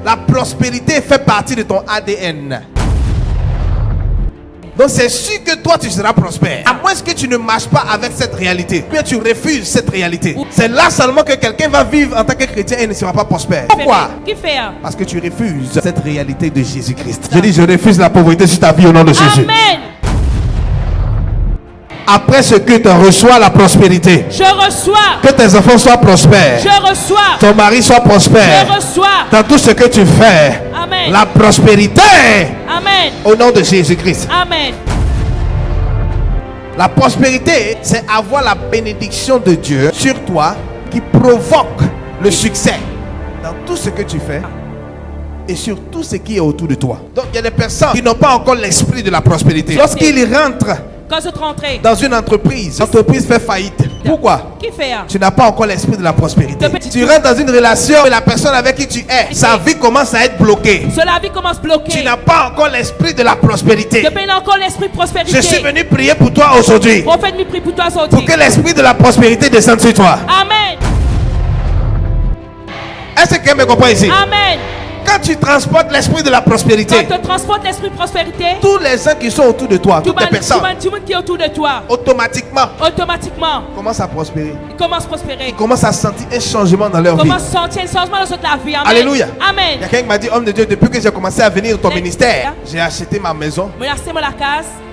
La prospérité fait partie de ton ADN. Donc c'est sûr que toi tu seras prospère. À moins que tu ne marches pas avec cette réalité. Ou bien tu refuses cette réalité. C'est là seulement que quelqu'un va vivre en tant que chrétien et ne sera pas prospère. Pourquoi? Parce que tu refuses cette réalité de Jésus-Christ. Je dis je refuse la pauvreté sur ta vie au nom de Jésus. Amen. Après ce que tu reçois la prospérité. Je reçois. Que tes enfants soient prospères. Je reçois. Ton mari soit prospère. Je reçois. Dans tout ce que tu fais. Amen. La prospérité. Amen. Au nom de Jésus-Christ. Amen. La prospérité, c'est avoir la bénédiction de Dieu sur toi qui provoque le succès dans tout ce que tu fais et sur tout ce qui est autour de toi. Donc il y a des personnes qui n'ont pas encore l'esprit de la prospérité. Lorsqu'ils rentrent Quand je rentre dans une entreprise, l'entreprise fait faillite. Pourquoi? Qui fait? Tu n'as pas encore l'esprit de la prospérité. Tu rentres dans une relation et la personne avec qui tu es, sa vie commence à être bloquée. La vie commence bloquée. Tu n'as pas encore l'esprit de la prospérité. Je n'ai encore l'esprit de prospérité. Je suis venu prier pour toi aujourd'hui. Prophète, me prie pour toi aujourd'hui. Pour que l'esprit de la prospérité descende sur toi. Amen. Est-ce que quelqu'un me comprend ici? Amen. Quand tu transportes l'esprit de la prospérité, quand tu transportes l'esprit de prospérité, tous les gens qui sont autour de toi, toutes les personnes, tout le monde qui est autour de toi, automatiquement commence à prospérer. Ils commencent à prospérer. Ils commencent à sentir un changement dans leur vie. Commencent à sentir un changement dans la vie. Amen. Alléluia. Amen. Il y a quelqu'un qui m'a dit, homme de Dieu, depuis que j'ai commencé à venir dans ton ministère, j'ai acheté ma maison.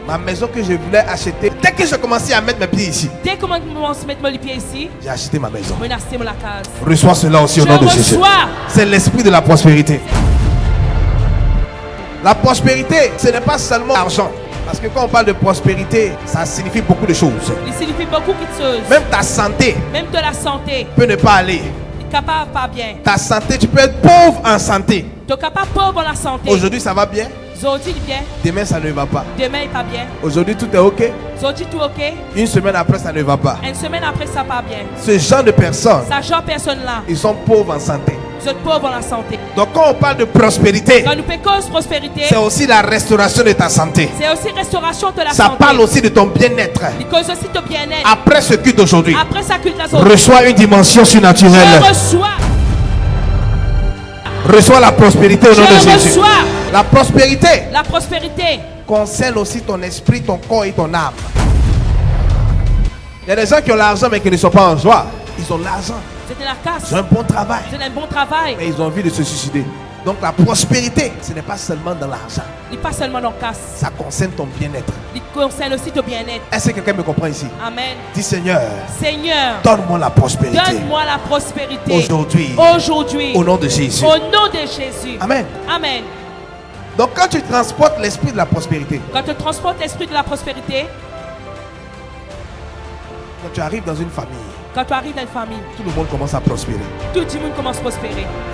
Ma maison que je voulais acheter. Dès que j'ai commencé à mettre mes pieds ici, dès que je commence à mettre mes pieds ici, j'ai acheté ma maison. Je reçois cela aussi au nom de Jésus. C'est l'esprit de la prospérité. La prospérité, ce n'est pas seulement l'argent. Parce que quand on parle de prospérité, ça signifie beaucoup de choses. Il signifie beaucoup de choses. Même ta santé. Même de la santé. Peut ne pas aller. Capable pas bien. Ta santé, tu peux être pauvre en santé. Tu es capable pauvre en la santé. Aujourd'hui, ça va bien. Aujourd'hui, bien. Demain, ça ne va pas. Demain, il pas bien. Aujourd'hui, tout est OK. Aujourd'hui, tout OK. Une semaine après, ça ne va pas. Une semaine après, ça pas bien. Ce genre de personnes, là, ils sont pauvres en santé. Vous êtes pauvres en la santé. Donc, quand on parle de prospérité, quand nous parlons de prospérité, c'est aussi la restauration de ta santé. C'est aussi restauration de la santé. Ça parle aussi de ton bien-être. Aussi de bien-être. Après ce culte d'aujourd'hui, après sa culte d'aujourd'hui, reçois une dimension surnaturelle. Reçois la prospérité au nom de Jésus. La prospérité concerne aussi ton esprit, ton corps et ton âme. Il y a des gens qui ont l'argent mais qui ne sont pas en joie. Ils ont l'argent. Ils ont un bon travail. Mais ils ont envie de se suicider. Donc la prospérité, ce n'est pas seulement dans l'argent. Ça concerne ton bien-être. Il concerne aussi ton bien-être. Est-ce que quelqu'un me comprend ici? Amen. Dis Seigneur, donne-moi la prospérité. Aujourd'hui. Au nom de Jésus. Amen. Amen. Donc quand tu transportes l'esprit de la prospérité, quand tu arrives dans une famille, tout le monde commence à prospérer.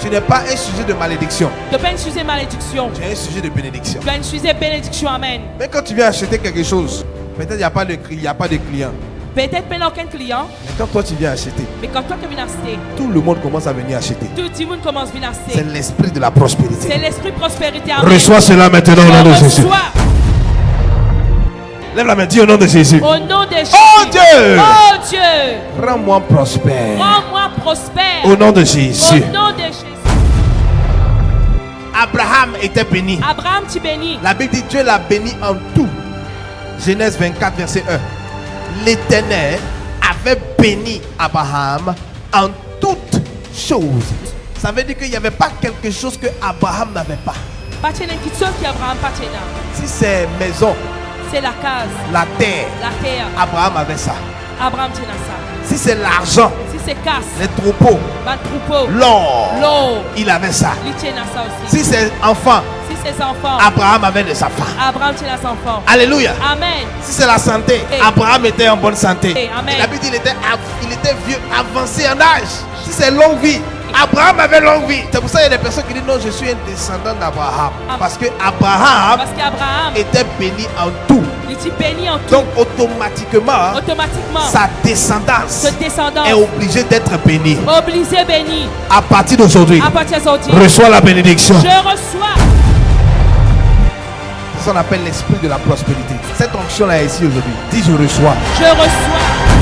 Tu n'es pas un sujet de malédiction. Tu es un sujet de bénédiction. Amen. Mais quand tu viens acheter quelque chose, peut-être il n'y a pas de client. Peut-être pas aucun client. Mais quand toi tu viens acheter, tout le monde commence à venir acheter. C'est l'esprit de la prospérité. Amen. Reçois cela maintenant au nom de Jésus. Lève la main, dis au nom de Jésus. Au nom de Jésus. Oh Dieu. Oh Dieu. Rends-moi prospère. Rends-moi prospère. Au nom de Jésus. Au nom de Jésus. Abraham était béni. Abraham tu béni. La Bible dit Dieu l'a béni en tout. Genèse 24 verset 1. L'Éternel avait béni Abraham en toutes choses. Ça veut dire qu'il n'y avait pas quelque chose que Abraham n'avait pas. Si c'est maison, c'est la case, la terre, Abraham avait ça. Abraham tient ça. Si c'est l'argent, si c'est casse, les troupeaux, l'or, il avait ça. Il tient ça aussi. Si c'est enfant, Abraham avait de sa femme. Abraham tient son enfant. Alléluia. Amen. Si c'est la santé, Abraham était en bonne santé. Amen. La Bible dit il était vieux, avancé en âge. Si c'est longue vie, Abraham avait longue vie. C'est pour ça qu'il y a des personnes qui disent non, je suis un descendant d'Abraham. Parce que Abraham était béni en tout. Donc automatiquement, sa descendance est obligée d'être bénie. À partir d'aujourd'hui, reçois la bénédiction. Je reçois. C'est ce qu'on appelle l'esprit de la prospérité. Cette onction là est ici aujourd'hui. Dis je reçois. Je reçois.